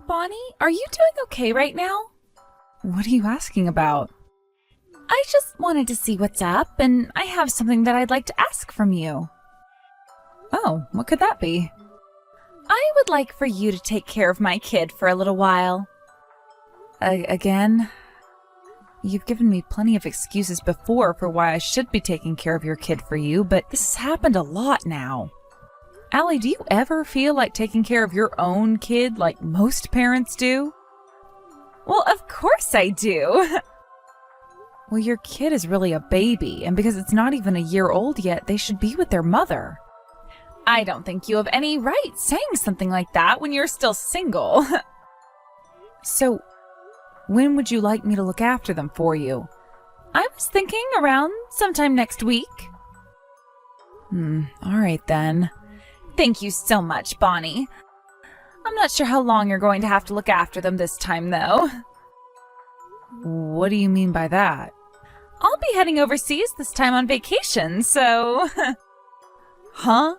Bonnie, are you doing okay right now? What are you asking about? I just wanted to see what's up, and I have something that I'd like to ask from you. Oh, what could that be? I would like for you to take care of my kid for a little while. Again? You've given me plenty of excuses before for why I should be taking care of your kid for you, but this has happened a lot now. Allie, do you ever feel like taking care of your own kid like most parents do? Well, of course I do. Well, your kid is really a baby, and because it's not even a year old yet, they should be with their mother. I don't think you have any right saying something like that when you're still single. So, when would you like me to look after them for you? I was thinking around sometime next week. All right then. Thank you so much, Bonnie. I'm not sure how long you're going to have to look after them this time, though. What do you mean by that? I'll be heading overseas this time on vacation, so... Huh?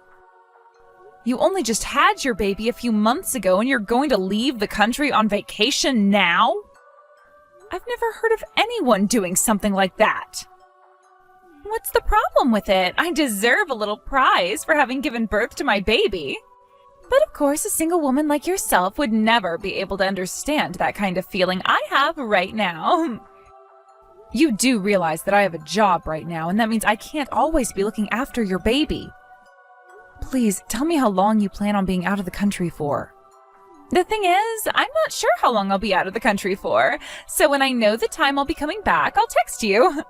You only just had your baby a few months ago and you're going to leave the country on vacation now? I've never heard of anyone doing something like that. What's the problem with it? I deserve a little prize for having given birth to my baby. But of course, a single woman like yourself would never be able to understand that kind of feeling I have right now. You do realize that I have a job right now, and that means I can't always be looking after your baby. Please, tell me how long you plan on being out of the country for. The thing is, I'm not sure how long I'll be out of the country for, so when I know the time I'll be coming back, I'll text you.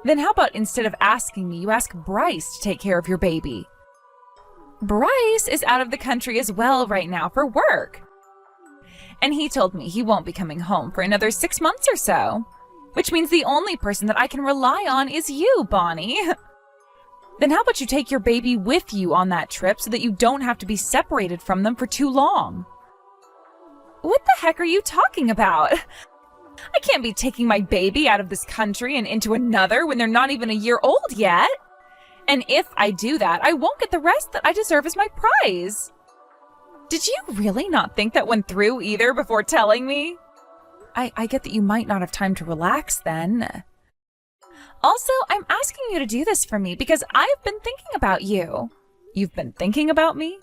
Then how about instead of asking me, you ask Bryce to take care of your baby? Bryce is out of the country as well right now for work. And he told me he won't be coming home for another 6 months or so, which means the only person that I can rely on is you, Bonnie. Then how about you take your baby with you on that trip so that you don't have to be separated from them for too long? What the heck are you talking about? I can't be taking my baby out of this country and into another when they're not even a year old yet. And if I do that, I won't get the rest that I deserve as my prize. Did you really not think that one through either before telling me? I get that you might not have time to relax then. Also, I'm asking you to do this for me because I've been thinking about you. You've been thinking about me?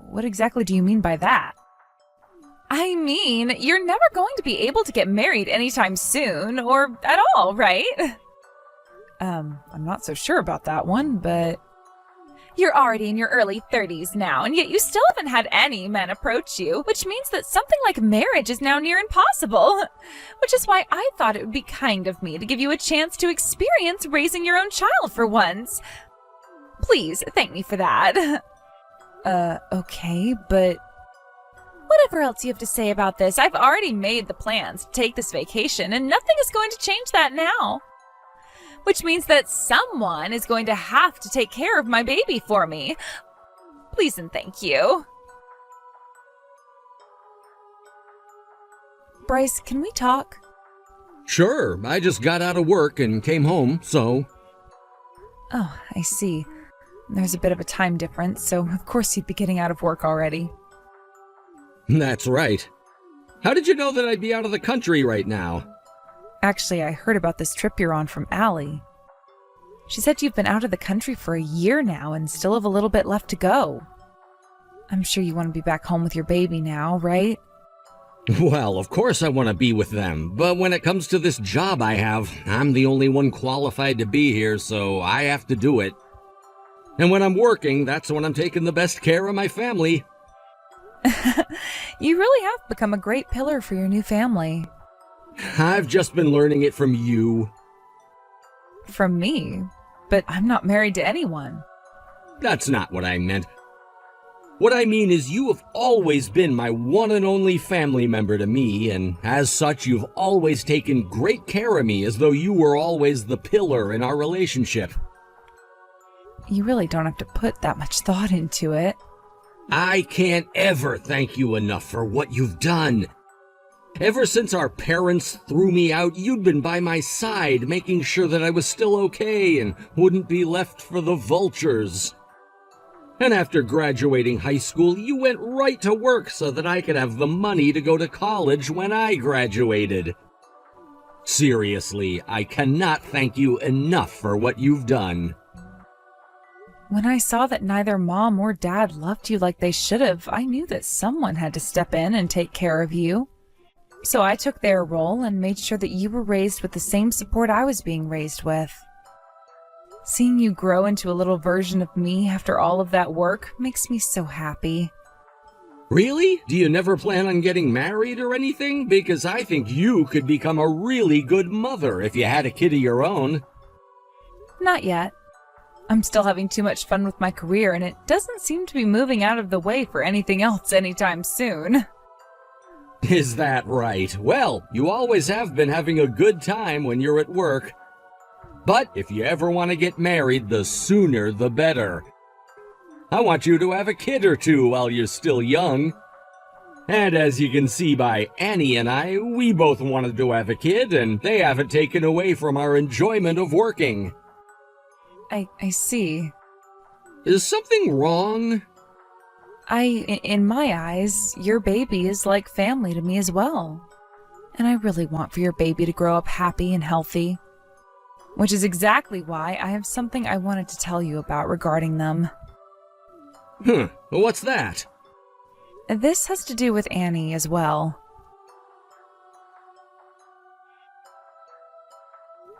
What exactly do you mean by that? I mean, you're never going to be able to get married anytime soon, or at all, right? I'm not so sure about that one, but... You're already in your early 30s now, and yet you still haven't had any men approach you, which means that something like marriage is now near impossible. Which is why I thought it would be kind of me to give you a chance to experience raising your own child for once. Please, thank me for that. Okay, but... Whatever else you have to say about this, I've already made the plans to take this vacation, and nothing is going to change that now. Which means that someone is going to have to take care of my baby for me. Please and thank you. Bryce, can we talk? Sure, I just got out of work and came home, so... Oh, I see. There's a bit of a time difference, so of course you'd be getting out of work already. That's right. How did you know that I'd be out of the country right now? Actually, I heard about this trip you're on from Allie. She said you've been out of the country for a year now and still have a little bit left to go. I'm sure you want to be back home with your baby now, right? Well, of course I want to be with them, but when it comes to this job I have, I'm the only one qualified to be here, so I have to do it. And when I'm working, that's when I'm taking the best care of my family. You really have become a great pillar for your new family. I've just been learning it from you. From me? But I'm not married to anyone. That's not what I meant. What I mean is you have always been my one and only family member to me, and as such you've always taken great care of me as though you were always the pillar in our relationship. You really don't have to put that much thought into it. I can't ever thank you enough for what you've done. Ever since our parents threw me out, you'd been by my side, making sure that I was still okay and wouldn't be left for the vultures. And after graduating high school, you went right to work so that I could have the money to go to college when I graduated. Seriously, I cannot thank you enough for what you've done. When I saw that neither Mom or Dad loved you like they should have, I knew that someone had to step in and take care of you. So I took their role and made sure that you were raised with the same support I was being raised with. Seeing you grow into a little version of me after all of that work makes me so happy. Really? Do you never plan on getting married or anything? Because I think you could become a really good mother if you had a kid of your own. Not yet. I'm still having too much fun with my career, and it doesn't seem to be moving out of the way for anything else anytime soon. Is that right? Well, you always have been having a good time when you're at work. But if you ever want to get married, the sooner the better. I want you to have a kid or two while you're still young. And as you can see by Annie and I, we both wanted to have a kid, and they haven't taken away from our enjoyment of working. I see. Is something wrong? In my eyes, your baby is like family to me as well. And I really want for your baby to grow up happy and healthy. Which is exactly why I have something I wanted to tell you about regarding them. What's that? This has to do with Annie as well.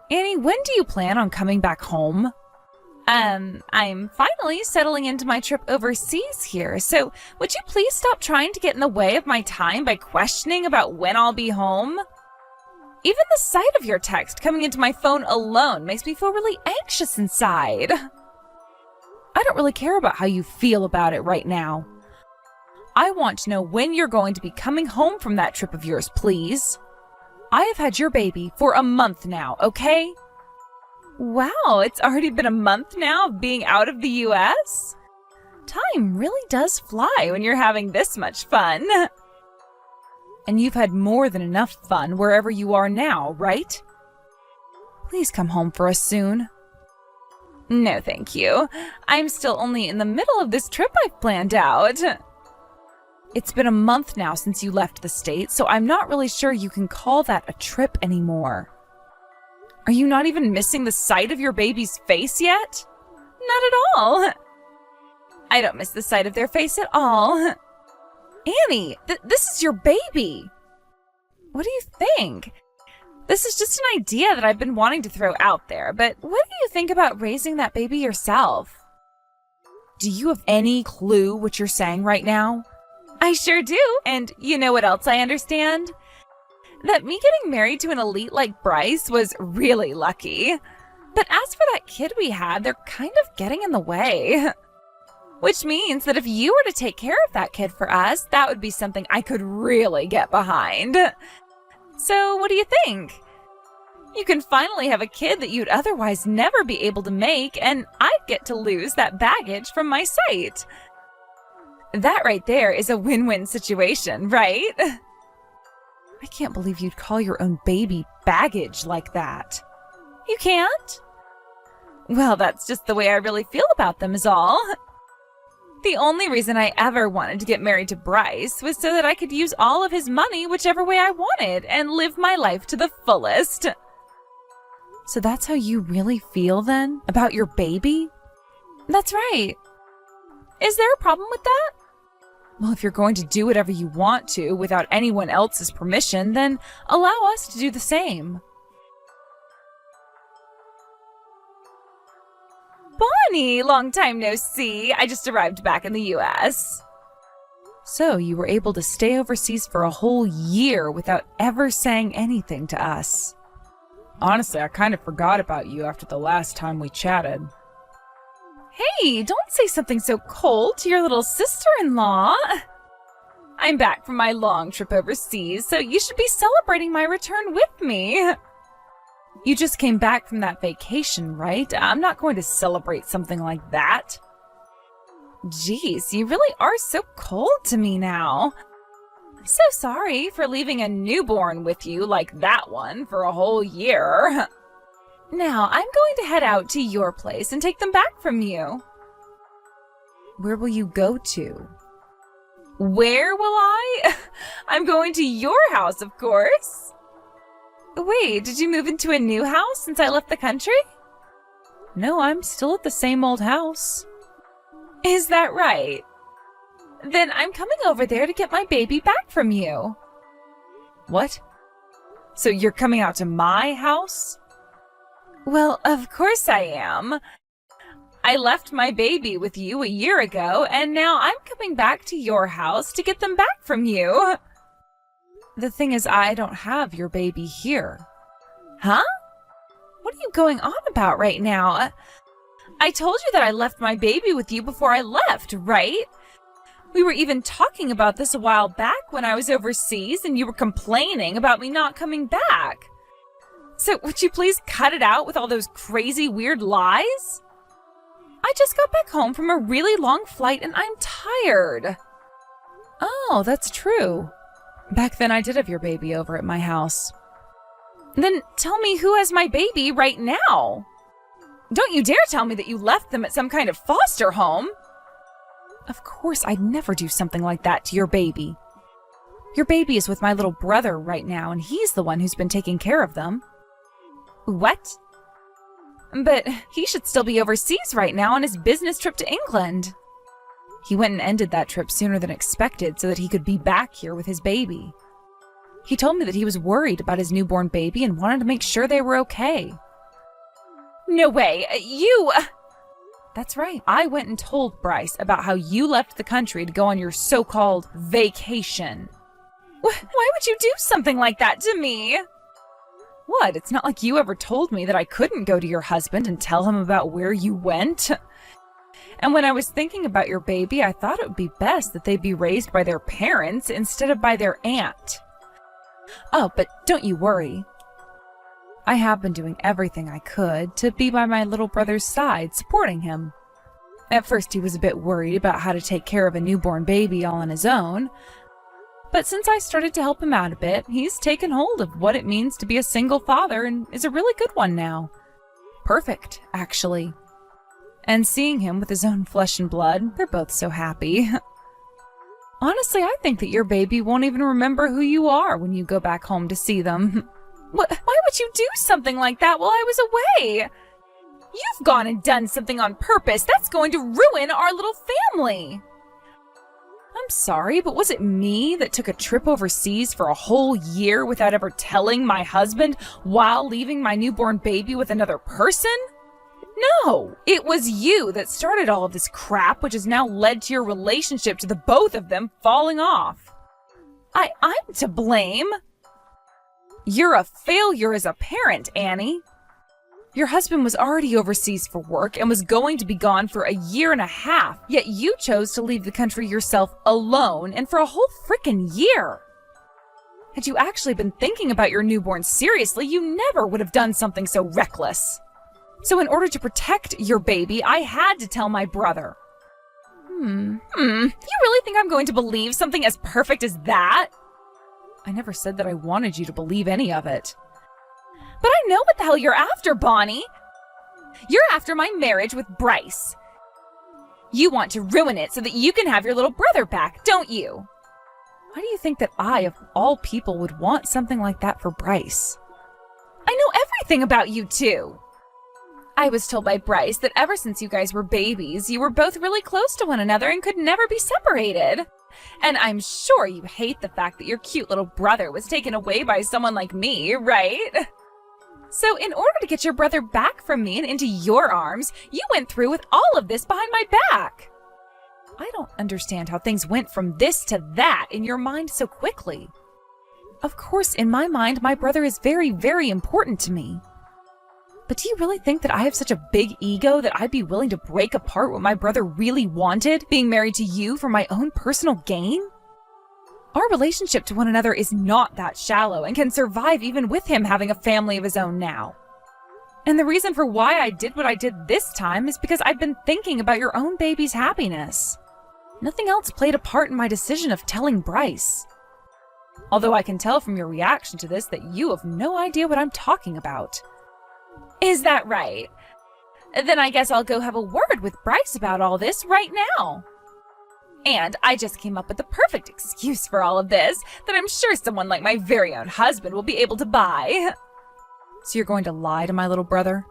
Annie, when do you plan on coming back home? I'm finally settling into my trip overseas here, so would you please stop trying to get in the way of my time by questioning about when I'll be home? Even the sight of your text coming into my phone alone makes me feel really anxious inside. I don't really care about how you feel about it right now. I want to know when you're going to be coming home from that trip of yours, please. I have had your baby for a month now, okay? Wow, it's already been a month now of being out of the US? Time really does fly when you're having this much fun. And you've had more than enough fun wherever you are now, right? Please come home for us soon. No, thank you. I'm still only in the middle of this trip I've planned out. It's been a month now since you left the States, so I'm not really sure you can call that a trip anymore. Are you not even missing the sight of your baby's face yet? Not at all. I don't miss the sight of their face at all. Annie, this is your baby. What do you think? This is just an idea that I've been wanting to throw out there, but what do you think about raising that baby yourself? Do you have any clue what you're saying right now? I sure do, and you know what else I understand? That me getting married to an elite like Bryce was really lucky. But as for that kid we had, they're kind of getting in the way. Which means that if you were to take care of that kid for us, that would be something I could really get behind. So what do you think? You can finally have a kid that you'd otherwise never be able to make, and I'd get to lose that baggage from my sight. That right there is a win-win situation, right? I can't believe you'd call your own baby baggage like that. You can't? Well, that's just the way I really feel about them is all. The only reason I ever wanted to get married to Bryce was so that I could use all of his money whichever way I wanted and live my life to the fullest. So that's how you really feel then? About your baby? That's right. Is there a problem with that? Well, if you're going to do whatever you want to without anyone else's permission, then allow us to do the same. Bonnie, long time no see. I just arrived back in the US. So you were able to stay overseas for a whole year without ever saying anything to us. Honestly, I kind of forgot about you after the last time we chatted. Hey, don't say something so cold to your little sister-in-law. I'm back from my long trip overseas, so you should be celebrating my return with me. You just came back from that vacation, right? I'm not going to celebrate something like that. Jeez, you really are so cold to me now. So sorry for leaving a newborn with you like that one for a whole year. Now, I'm going to head out to your place and take them back from you. Where will you go to? Where will I? I'm going to your house, of course. Wait, did you move into a new house since I left the country? No, I'm still at the same old house. Is that right? Then I'm coming over there to get my baby back from you. What? So you're coming out to my house? Well, of course I am. I left my baby with you a year ago, and now I'm coming back to your house to get them back from you. The thing is, I don't have your baby here. Huh? What are you going on about right now? I told you that I left my baby with you before I left, right? We were even talking about this a while back when I was overseas and you were complaining about me not coming back. So would you please cut it out with all those crazy, weird lies? I just got back home from a really long flight and I'm tired. Oh, that's true. Back then I did have your baby over at my house. Then tell me who has my baby right now. Don't you dare tell me that you left them at some kind of foster home. Of course, I'd never do something like that to your baby. Your baby is with my little brother right now, and he's the one who's been taking care of them. What? But he should still be overseas right now on his business trip to England. He went and ended that trip sooner than expected so that he could be back here with his baby. He told me that he was worried about his newborn baby and wanted to make sure they were okay. No way, you... That's right. I went and told Bryce about how you left the country to go on your so-called vacation. Why would you do something like that to me? What? It's not like you ever told me that I couldn't go to your husband and tell him about where you went. And when I was thinking about your baby, I thought it would be best that they be raised by their parents instead of by their aunt. Oh, but don't you worry. I have been doing everything I could to be by my little brother's side, supporting him. At first, he was a bit worried about how to take care of a newborn baby all on his own. But since I started to help him out a bit, he's taken hold of what it means to be a single father and is a really good one now. Perfect, actually. And seeing him with his own flesh and blood, they're both so happy. Honestly, I think that your baby won't even remember who you are when you go back home to see them. Why would you do something like that while I was away? You've gone and done something on purpose. That's going to ruin our little family. I'm sorry, but was it me that took a trip overseas for a whole year without ever telling my husband while leaving my newborn baby with another person? No, it was you that started all of this crap, which has now led to your relationship to the both of them falling off. I'm to blame. You're a failure as a parent, Annie. Your husband was already overseas for work and was going to be gone for a year and a half, yet you chose to leave the country yourself alone and for a whole frickin' year. Had you actually been thinking about your newborn seriously, you never would have done something so reckless. So in order to protect your baby, I had to tell my brother. You really think I'm going to believe something as perfect as that? I never said that I wanted you to believe any of it. But I know what the hell you're after, Bonnie. You're after my marriage with Bryce. You want to ruin it so that you can have your little brother back, don't you? Why do you think that I, of all people, would want something like that for Bryce? I know everything about you two. I was told by Bryce that ever since you guys were babies, you were both really close to one another and could never be separated. And I'm sure you hate the fact that your cute little brother was taken away by someone like me, right? So in order to get your brother back from me and into your arms, you went through with all of this behind my back. I don't understand how things went from this to that in your mind so quickly. Of course, in my mind, my brother is very, very important to me. But do you really think that I have such a big ego that I'd be willing to break apart what my brother really wanted, being married to you for my own personal gain? Our relationship to one another is not that shallow and can survive even with him having a family of his own now. And the reason for why I did what I did this time is because I've been thinking about your own baby's happiness. Nothing else played a part in my decision of telling Bryce. Although I can tell from your reaction to this that you have no idea what I'm talking about. Is that right? Then I guess I'll go have a word with Bryce about all this right now. And I just came up with the perfect excuse for all of this that I'm sure someone like my very own husband will be able to buy. So you're going to lie to my little brother?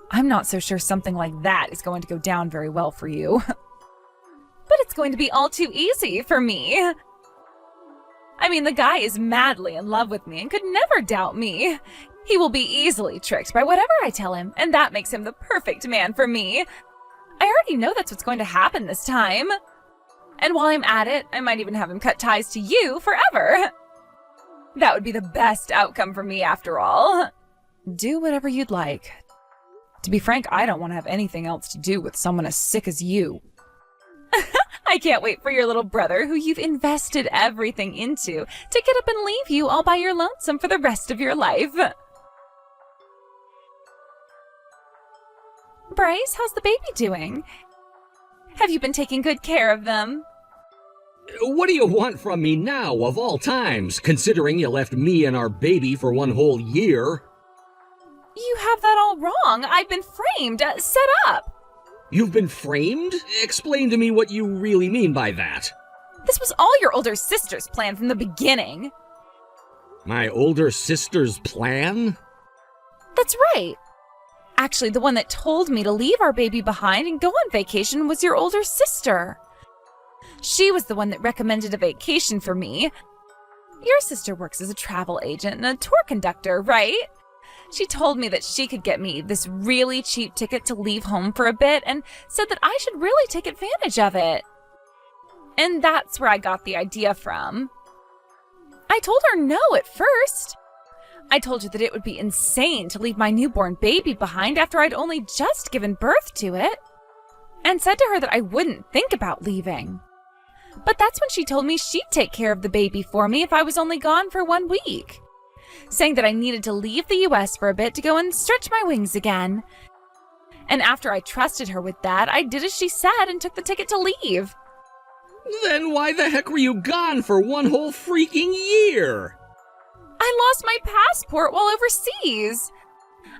I'm not so sure something like that is going to go down very well for you. But it's going to be all too easy for me. I mean, the guy is madly in love with me and could never doubt me. He will be easily tricked by whatever I tell him, and that makes him the perfect man for me. I already know that's what's going to happen this time. And while I'm at it, I might even have him cut ties to you forever. That would be the best outcome for me after all. Do whatever you'd like. To be frank, I don't want to have anything else to do with someone as sick as you. I can't wait for your little brother, who you've invested everything into, to get up and leave you all by your lonesome for the rest of your life. Bryce, how's the baby doing? Have you been taking good care of them? What do you want from me now, of all times, considering you left me and our baby for one whole year? You have that all wrong. I've been framed, set up. You've been framed? Explain to me what you really mean by that. This was all your older sister's plan from the beginning. My older sister's plan? That's right. Actually, the one that told me to leave our baby behind and go on vacation was your older sister. She was the one that recommended a vacation for me. Your sister works as a travel agent and a tour conductor, right? She told me that she could get me this really cheap ticket to leave home for a bit and said that I should really take advantage of it. And that's where I got the idea from. I told her no at first. I told her that it would be insane to leave my newborn baby behind after I'd only just given birth to it, and said to her that I wouldn't think about leaving. But that's when she told me she'd take care of the baby for me if I was only gone for 1 week, saying that I needed to leave the US for a bit to go and stretch my wings again. And after I trusted her with that, I did as she said and took the ticket to leave. Then why the heck were you gone for one whole freaking year? I lost my passport while overseas.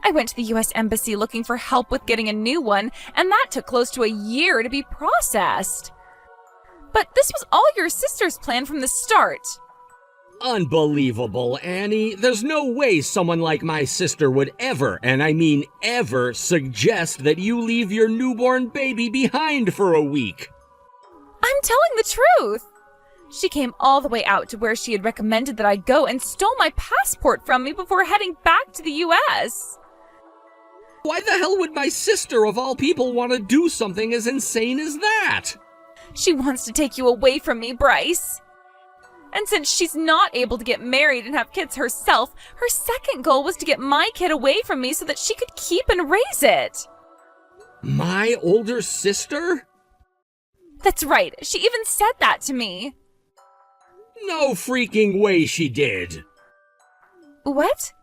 I went to the US Embassy looking for help with getting a new one, and that took close to a year to be processed. But this was all your sister's plan from the start. Unbelievable, Annie. There's no way someone like my sister would ever, and I mean ever, suggest that you leave your newborn baby behind for a week. I'm telling the truth. She came all the way out to where she had recommended that I go and stole my passport from me before heading back to the US. Why the hell would my sister, of all people, want to do something as insane as that? She wants to take you away from me, Bryce. And since she's not able to get married and have kids herself, her second goal was to get my kid away from me so that she could keep and raise it. My older sister? That's right. She even said that to me. No freaking way she did. What?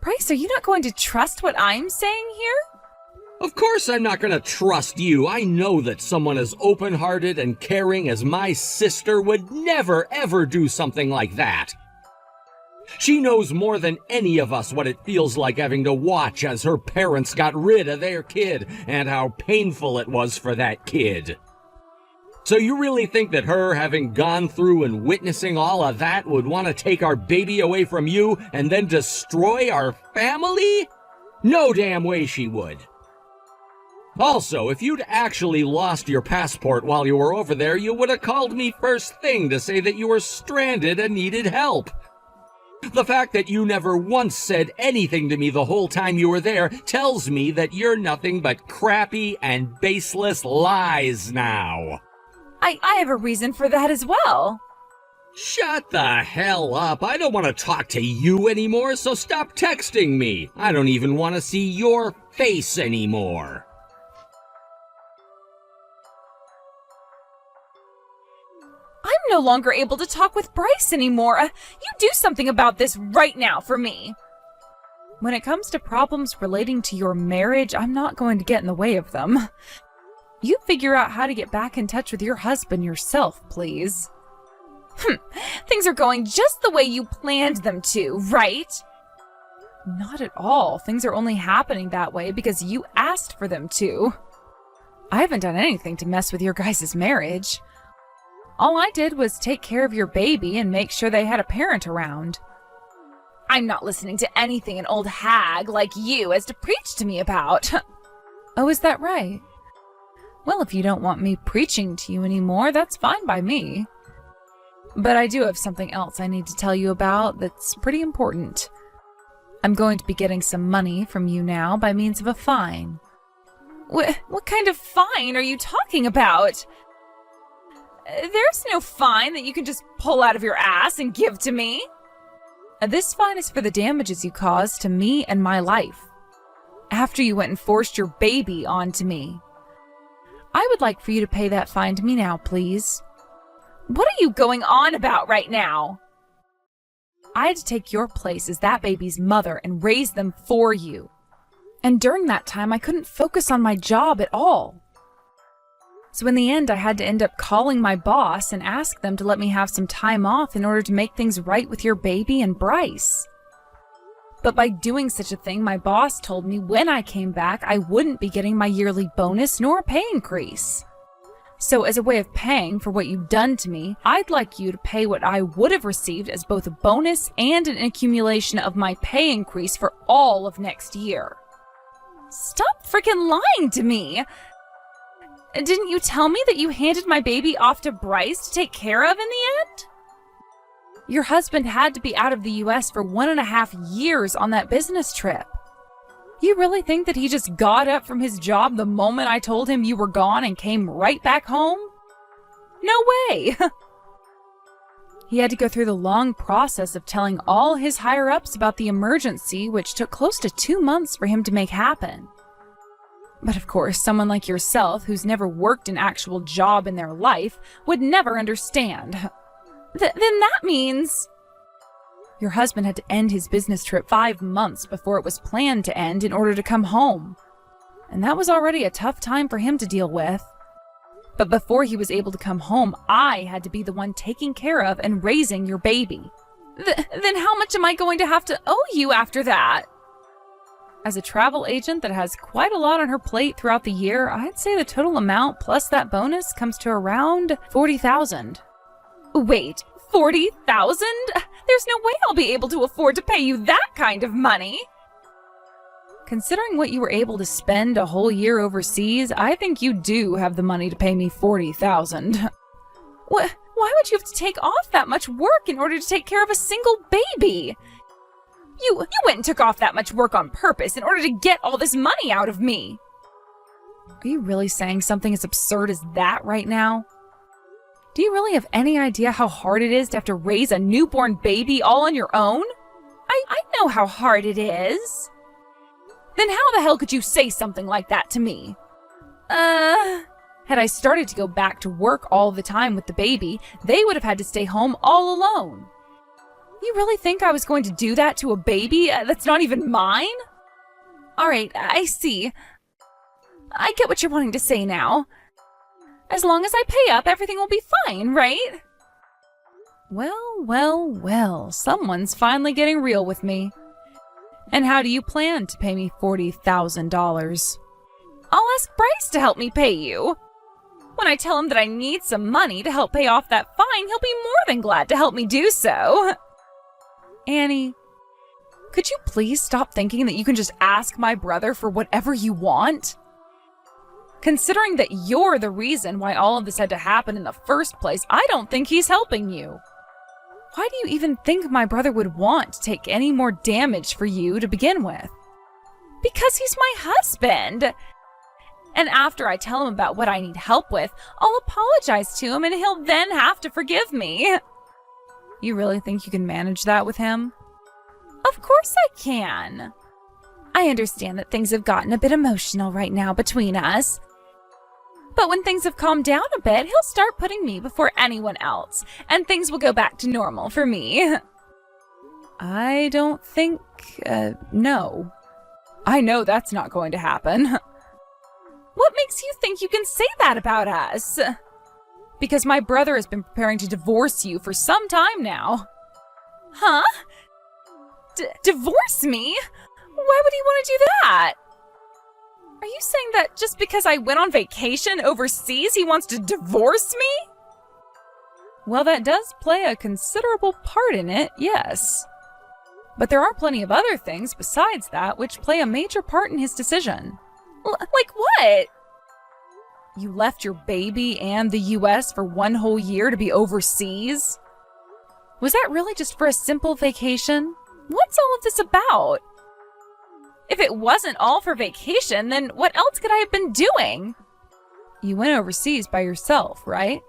Bryce, are you not going to trust what I'm saying here? Of course I'm not going to trust you. I know that someone as open-hearted and caring as my sister would never, ever do something like that. She knows more than any of us what it feels like having to watch as her parents got rid of their kid and how painful it was for that kid. So you really think that her having gone through and witnessing all of that would want to take our baby away from you and then destroy our family? No damn way she would. Also, if you'd actually lost your passport while you were over there, you would have called me first thing to say that you were stranded and needed help. The fact that you never once said anything to me the whole time you were there tells me that you're nothing but crappy and baseless lies now. I have a reason for that as well. Shut the hell up. I don't want to talk to you anymore, so stop texting me. I don't even want to see your face anymore. I'm no longer able to talk with Bryce anymore. You do something about this right now for me. When it comes to problems relating to your marriage, I'm not going to get in the way of them. You figure out how to get back in touch with your husband yourself, please. Things are going just the way you planned them to, right? Not at all. Things are only happening that way because you asked for them to. I haven't done anything to mess with your guys' marriage. All I did was take care of your baby and make sure they had a parent around. I'm not listening to anything an old hag like you has to preach to me about. Oh, is that right? Well, if you don't want me preaching to you anymore, that's fine by me. But I do have something else I need to tell you about that's pretty important. I'm going to be getting some money from you now by means of a fine. What kind of fine are you talking about? There's no fine that you can just pull out of your ass and give to me. This fine is for the damages you caused to me and my life. After you went and forced your baby onto me. I would like for you to pay that fine to me now, please. What are you going on about right now? I had to take your place as that baby's mother and raise them for you. And during that time, I couldn't focus on my job at all. So in the end, I had to end up calling my boss and ask them to let me have some time off in order to make things right with your baby and Bryce. But by doing such a thing, my boss told me when I came back, I wouldn't be getting my yearly bonus nor a pay increase. So as a way of paying for what you've done to me, I'd like you to pay what I would have received as both a bonus and an accumulation of my pay increase for all of next year. Stop freaking lying to me! Didn't you tell me that you handed my baby off to Bryce to take care of in the end? Your husband had to be out of the US for 1.5 years on that business trip. You really think that he just got up from his job the moment I told him you were gone and came right back home? No way! He had to go through the long process of telling all his higher-ups about the emergency, which took close to 2 months for him to make happen. But of course, someone like yourself, who's never worked an actual job in their life, would never understand. Then that means... Your husband had to end his business trip 5 months before it was planned to end in order to come home. And that was already a tough time for him to deal with. But before he was able to come home, I had to be the one taking care of and raising your baby. Then how much am I going to have to owe you after that? As a travel agent that has quite a lot on her plate throughout the year, I'd say the total amount plus that bonus comes to around $40,000. Wait, $40,000? There's no way I'll be able to afford to pay you that kind of money. Considering what you were able to spend a whole year overseas, I think you do have the money to pay me $40,000. Why would you have to take off that much work in order to take care of a single baby? You went and took off that much work on purpose in order to get all this money out of me. Are you really saying something as absurd as that right now? Do you really have any idea how hard it is to have to raise a newborn baby all on your own? I know how hard it is. Then how the hell could you say something like that to me? Had I started to go back to work all the time with the baby, they would have had to stay home all alone. You really think I was going to do that to a baby that's not even mine? All right, I see. I get what you're wanting to say now. As long as I pay up, everything will be fine, right? Well, someone's finally getting real with me. And how do you plan to pay me $40,000? I'll ask Bryce to help me pay you. When I tell him that I need some money to help pay off that fine, he'll be more than glad to help me do so. Annie, could you please stop thinking that you can just ask my brother for whatever you want? Considering that you're the reason why all of this had to happen in the first place, I don't think he's helping you. Why do you even think my brother would want to take any more damage for you to begin with? Because he's my husband. And after I tell him about what I need help with, I'll apologize to him and he'll then have to forgive me. You really think you can manage that with him? Of course I can. I understand that things have gotten a bit emotional right now between us. But when things have calmed down a bit, he'll start putting me before anyone else, and things will go back to normal for me. I don't think, no. I know that's not going to happen. What makes you think you can say that about us? Because my brother has been preparing to divorce you for some time now. Huh? Divorce me? Why would he want to do that? Are you saying that just because I went on vacation overseas, he wants to divorce me? Well, that does play a considerable part in it, yes. But there are plenty of other things besides that which play a major part in his decision. Like what? You left your baby and the US for 1 whole year to be overseas? Was that really just for a simple vacation? What's all of this about? If it wasn't all for vacation, then what else could I have been doing? You went overseas by yourself, right?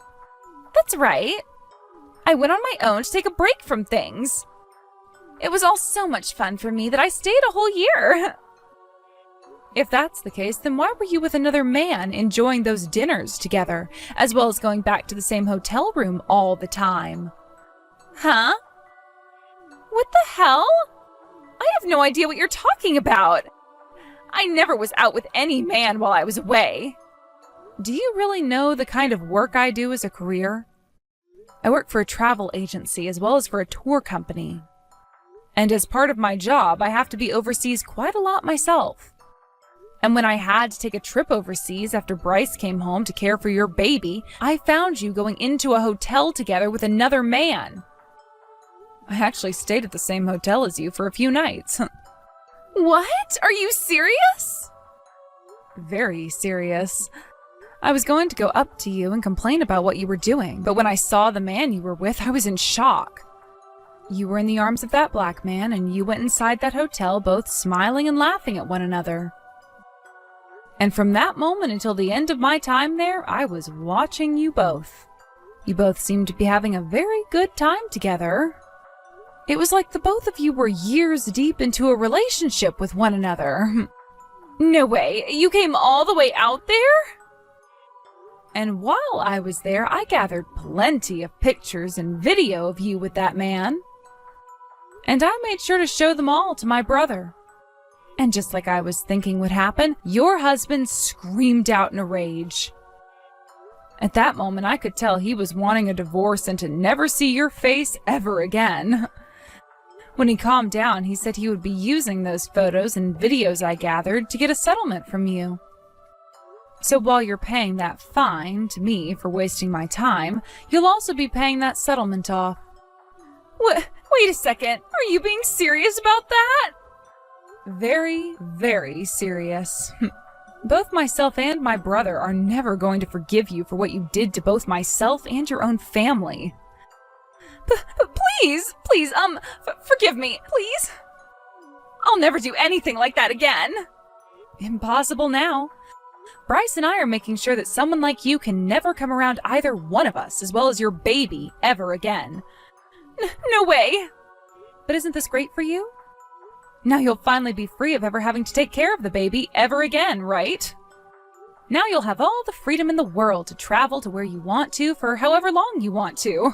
That's right. I went on my own to take a break from things. It was all so much fun for me that I stayed a whole year. If that's the case, then why were you with another man enjoying those dinners together, as well as going back to the same hotel room all the time? Huh? What the hell? I have no idea what you're talking about. I never was out with any man while I was away. Do you really know the kind of work I do as a career? I work for a travel agency as well as for a tour company. And as part of my job, I have to be overseas quite a lot myself. And when I had to take a trip overseas after Bryce came home to care for your baby, I found you going into a hotel together with another man. I actually stayed at the same hotel as you for a few nights. What? Are you serious? Very serious. I was going to go up to you and complain about what you were doing, but when I saw the man you were with, I was in shock. You were in the arms of that black man, and you went inside that hotel both smiling and laughing at one another. And from that moment until the end of my time there, I was watching you both. You both seemed to be having a very good time together. It was like the both of you were years deep into a relationship with one another. No way. You came all the way out there? And while I was there, I gathered plenty of pictures and video of you with that man. And I made sure to show them all to my brother. And just like I was thinking would happen, your husband screamed out in a rage. At that moment, I could tell he was wanting a divorce and to never see your face ever again. When he calmed down, he said he would be using those photos and videos I gathered to get a settlement from you. So while you're paying that fine to me for wasting my time, you'll also be paying that settlement off. Wait a second. Are you being serious about that? Very, very serious. Both myself and my brother are never going to forgive you for what you did to both myself and your own family. Please, forgive me, please. I'll never do anything like that again. Impossible now. Bryce and I are making sure that someone like you can never come around either one of us, as well as your baby, ever again. No way. But isn't this great for you? Now you'll finally be free of ever having to take care of the baby ever again, right? Now you'll have all the freedom in the world to travel to where you want to for however long you want to.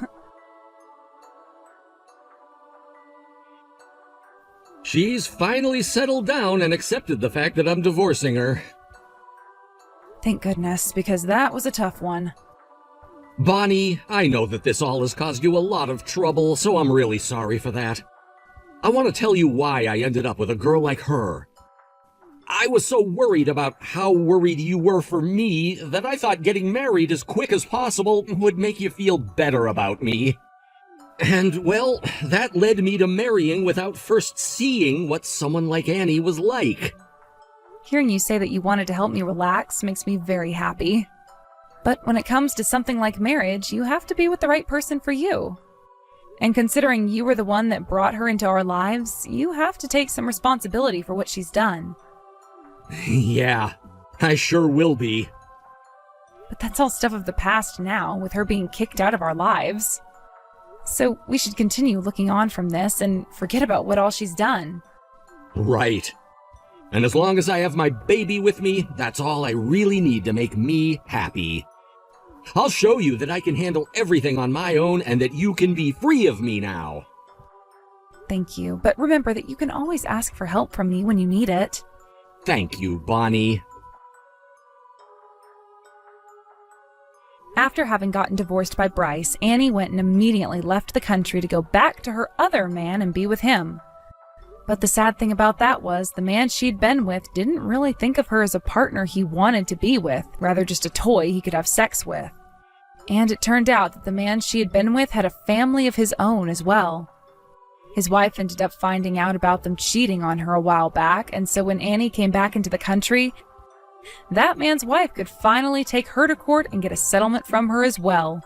She's finally settled down and accepted the fact that I'm divorcing her. Thank goodness, because that was a tough one. Bonnie, I know that this all has caused you a lot of trouble, so I'm really sorry for that. I want to tell you why I ended up with a girl like her. I was so worried about how worried you were for me that I thought getting married as quick as possible would make you feel better about me. And, well, that led me to marrying without first seeing what someone like Annie was like. Hearing you say that you wanted to help me relax makes me very happy. But when it comes to something like marriage, you have to be with the right person for you. And considering you were the one that brought her into our lives, you have to take some responsibility for what she's done. Yeah, I sure will be. But that's all stuff of the past now, with her being kicked out of our lives. So we should continue looking on from this and forget about what all she's done. Right. And as long as I have my baby with me, that's all I really need to make me happy. I'll show you that I can handle everything on my own and that you can be free of me now. Thank you, but remember that you can always ask for help from me when you need it. Thank you, Bonnie. After having gotten divorced by Bryce, Annie went and immediately left the country to go back to her other man and be with him. But the sad thing about that was the man she'd been with didn't really think of her as a partner he wanted to be with, rather just a toy he could have sex with. And it turned out that the man she had been with had a family of his own as well. His wife ended up finding out about them cheating on her a while back, and so when Annie came back into the country, that man's wife could finally take her to court and get a settlement from her as well.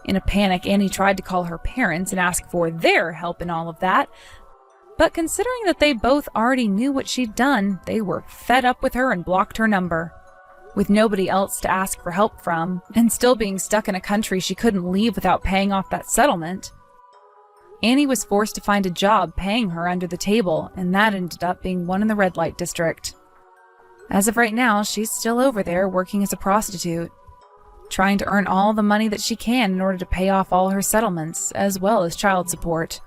In a panic, Annie tried to call her parents and ask for their help in all of that, but considering that they both already knew what she'd done, they were fed up with her and blocked her number. With nobody else to ask for help from, and still being stuck in a country she couldn't leave without paying off that settlement, Annie was forced to find a job paying her under the table, and that ended up being one in the red light district. As of right now, she's still over there working as a prostitute, trying to earn all the money that she can in order to pay off all her settlements, as well as child support.